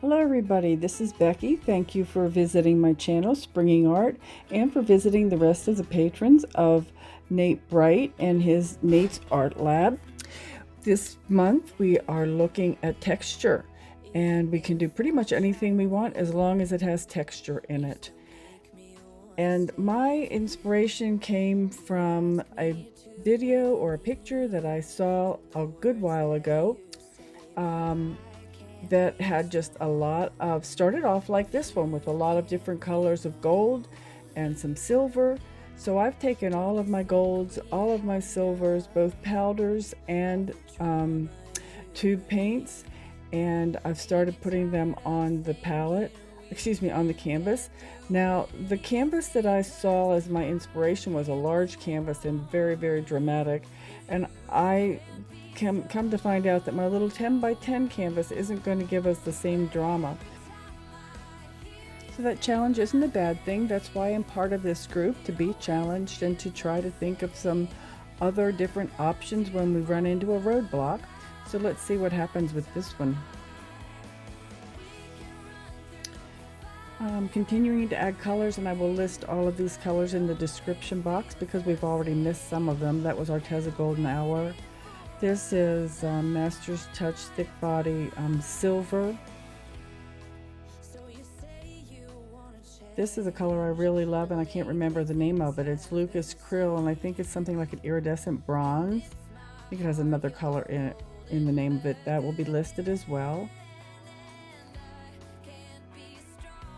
Hello everybody, this is Becky. Thank you for visiting my channel, Springing Art, and for visiting the rest of the patrons of Nate Bright and his Nate's Art Lab. This month we are looking at texture, and we can do pretty much anything we want as long as it has texture in it. And my inspiration came from a video or a picture that I saw a good while ago. That had just a lot of, started off like this one with a lot of different colors of gold and some silver. So I've taken all of my golds, all of my silvers, both powders and tube paints, and I've started putting them on the palette, on the canvas. Now the canvas that I saw as my inspiration was a large canvas and very, very dramatic, and I come to find out that my little 10 by 10 canvas isn't going to give us the same drama. So that challenge isn't a bad thing. That's why I'm part of this group, to be challenged and to try to think of some other different options when we run into a roadblock. So let's see what happens with this one. Continuing to add colors, and I will list all of these colors in the description box because we've already missed some of them. That was Arteza Golden Hour. This is Master's Touch Thick Body Silver. This is a color I really love, and I can't remember the name of it. It's Lucas Krill, and I think it's something like an iridescent bronze. I think it has another color in the name of it. That will be listed as well.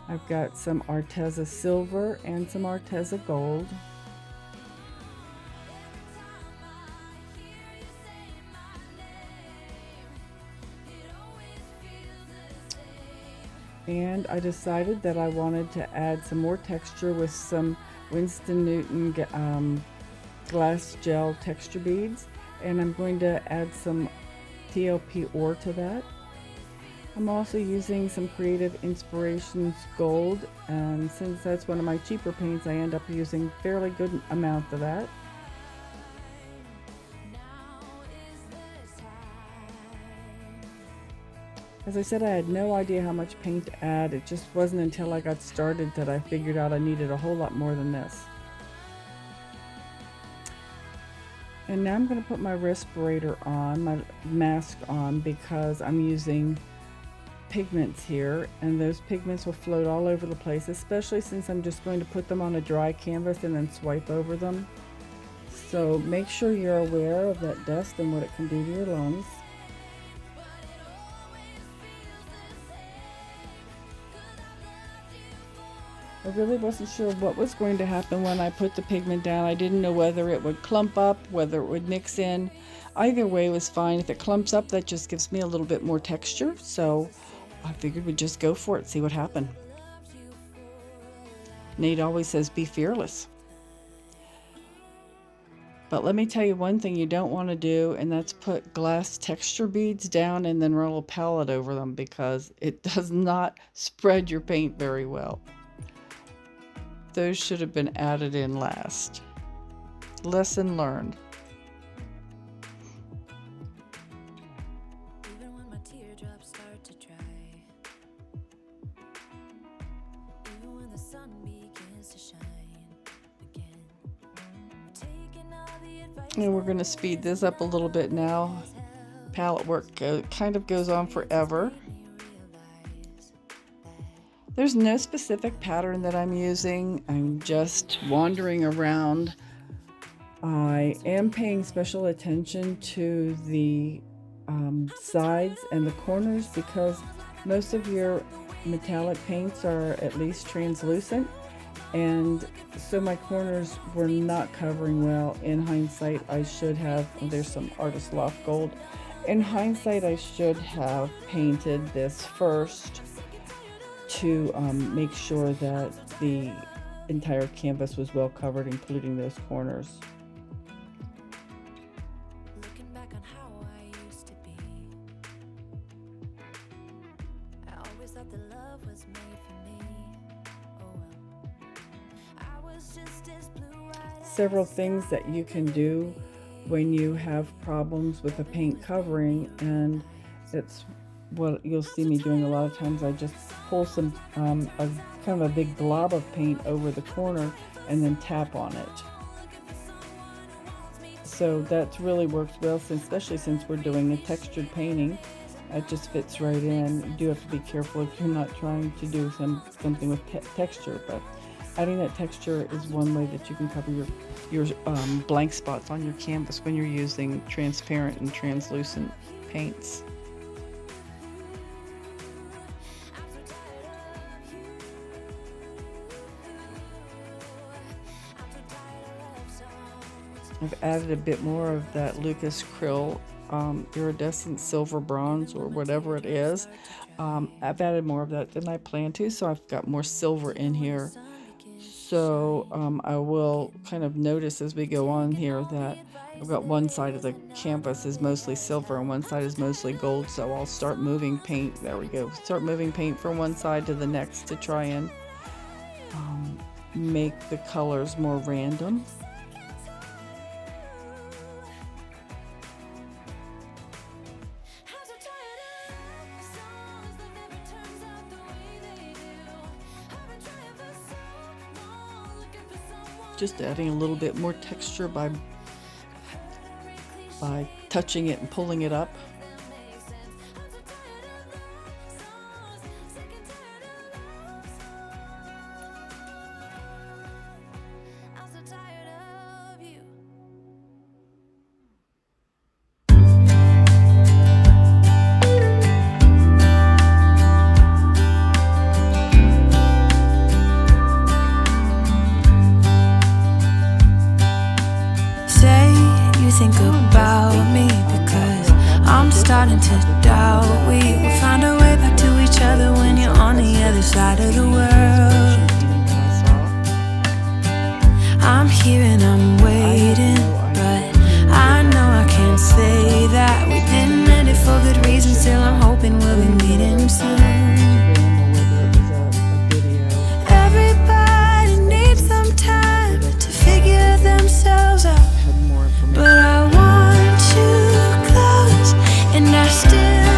I've got some Arteza Silver and some Arteza Gold. And I decided that I wanted to add some more texture with some Winston Newton glass gel texture beads, and I'm going to add some TLP ore to that. I'm also using some Creative Inspirations gold, and since that's one of my cheaper paints, I end up using a fairly good amount of that. As I said, I had no idea how much paint to add. It just wasn't until I got started that I figured out I needed a whole lot more than this. And now I'm going to put my respirator on, my mask on, because I'm using pigments here, and those pigments will float all over the place, especially since I'm just going to put them on a dry canvas and then swipe over them. So make sure you're aware of that dust and what it can do to your lungs. I really wasn't sure what was going to happen when I put the pigment down. I didn't know whether it would clump up, whether it would mix in. Either way was fine. If it clumps up, that just gives me a little bit more texture. So I figured we'd just go for it, see what happened. Nate always says, be fearless. But let me tell you one thing you don't want to do, and that's put glass texture beads down and then roll a palette over them, because it does not spread your paint very well. Those should have been added in last. Lesson learned. And we're going to speed this up a little bit now. Palette work kind of goes on forever. There's no specific pattern that I'm using. I'm just wandering around. I am paying special attention to the sides and the corners, because most of your metallic paints are at least translucent, and so my corners were not covering well. In hindsight, I should have, there's some Artist Loft Gold. In hindsight, I should have painted this first to make sure that the entire canvas was well covered, including those corners. Looking back on how I used to be, I always thought that love was made for me. Oh well, I was just as blue-eyed. Several things that you can do when you have problems with a paint covering, and it's what you'll see me doing a lot of times, I just pull some a kind of a big glob of paint over the corner and then tap on it. So that really works well, especially since we're doing a textured painting. It just fits right in. You do have to be careful if you're not trying to do something with texture, but adding that texture is one way that you can cover your blank spots on your canvas when you're using transparent and translucent paints. I've added a bit more of that Lucas Krill iridescent silver bronze or whatever it is. I've added more of that than I planned to, so I've got more silver in here. So I will kind of notice as we go on here that I've got one side of the canvas is mostly silver and one side is mostly gold, so I'll start moving paint. There we go. Start moving paint from one side to the next to try and make the colors more random. Just adding a little bit more texture by touching it and pulling it up. Think about me because I'm starting to doubt we will find our way back to each other when you're on the other side of the world. I'm here and I'm waiting, but I know I can't say that we didn't end it for good reason. Still I'm hoping we'll be meeting soon. Everybody needs some time to figure themselves out, but I want you close, and I still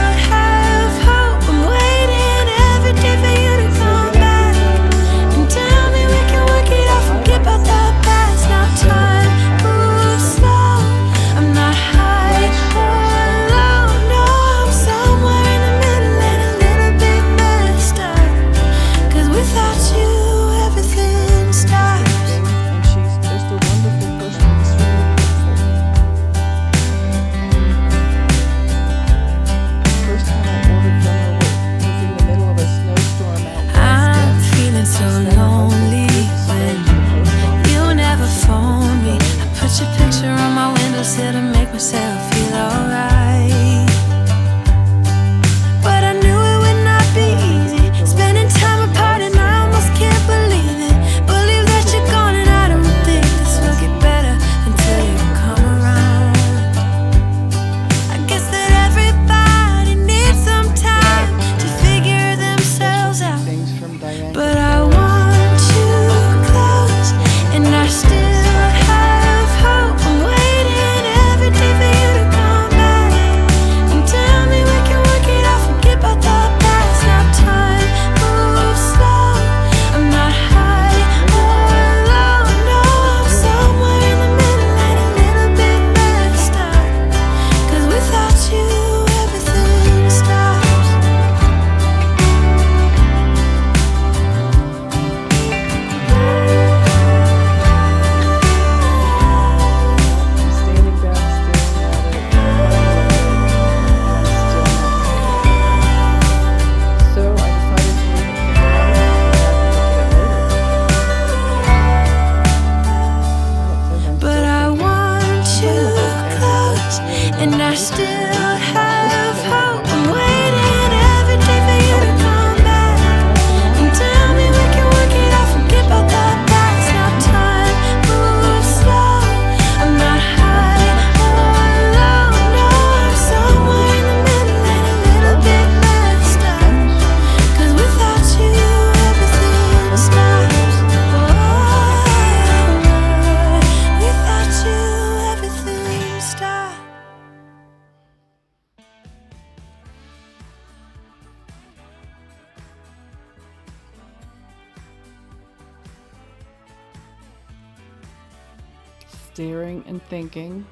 staring and thinking,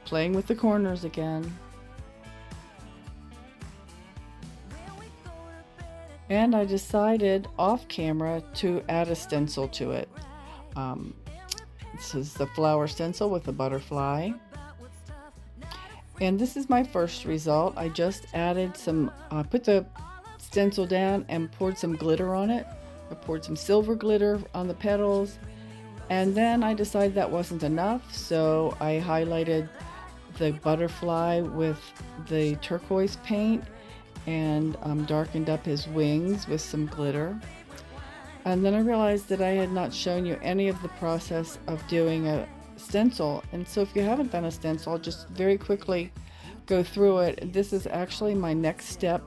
playing with the corners again. And I decided off camera to add a stencil to it. This is the flower stencil with the butterfly. And this is my first result. I just added some, put the stencil down and poured some glitter on it. I poured some silver glitter on the petals. And then I decided that wasn't enough, so I highlighted the butterfly with the turquoise paint and darkened up his wings with some glitter. And then I realized that I had not shown you any of the process of doing a stencil. And so if you haven't done a stencil, I'll just very quickly go through it. This is actually my next step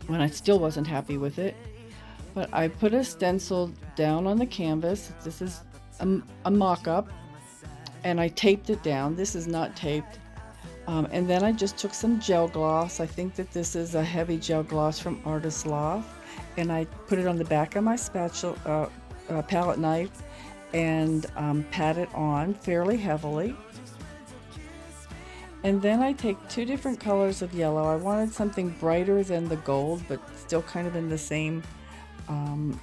when I still wasn't happy with it. But I put a stencil down on the canvas. This is a mock-up, and I taped it down. This is not taped. And then I just took some gel gloss. I think that this is a heavy gel gloss from Artist Loft, and I put it on the back of my spatula, palette knife, and pat it on fairly heavily. And then I take two different colors of yellow. I wanted something brighter than the gold, but still kind of in the same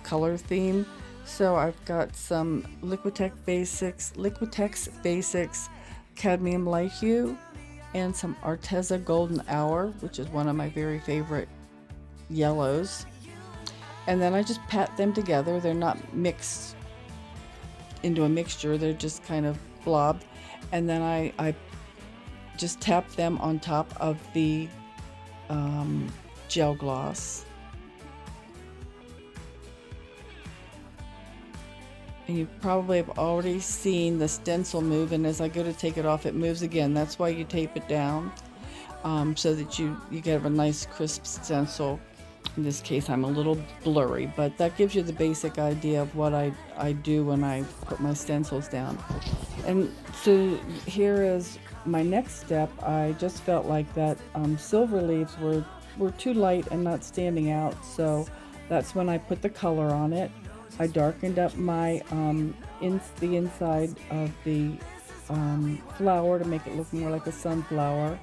color theme. So I've got some Liquitex Basics Cadmium Light Hue and some Arteza Golden Hour, which is one of my very favorite yellows. And then I just pat them together. They're not mixed into a mixture, they're just kind of blobbed. And then I just tap them on top of the gel gloss. And you probably have already seen the stencil move, and as I go to take it off, it moves again. That's why you tape it down, so that you get a nice crisp stencil. In this case, I'm a little blurry, but that gives you the basic idea of what I do when I put my stencils down. And so here is my next step. I just felt like that silver leaves were too light and not standing out, so that's when I put the color on it. I darkened up my the inside of the flower to make it look more like a sunflower.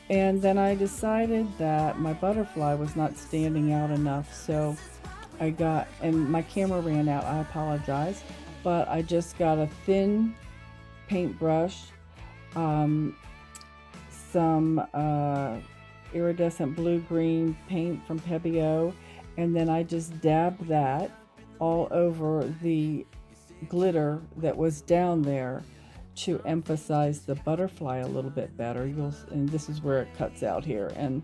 And then I decided that my butterfly was not standing out enough, so and my camera ran out, I apologize, but I just got a thin paintbrush, some iridescent blue-green paint from Pebeo, and then I just dabbed that all over the glitter that was down there to emphasize the butterfly a little bit better. And this is where it cuts out here, and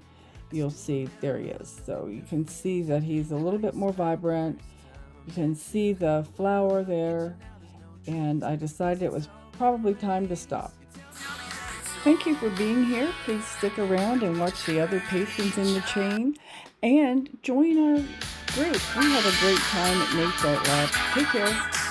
you'll see there he is. So you can see that he's a little bit more vibrant. You can see the flower there, and I decided it was probably time to stop. Thank you for being here. Please stick around and watch the other patrons in the chain, and join our group. We have a great time at Nate's Art Lab. Take care.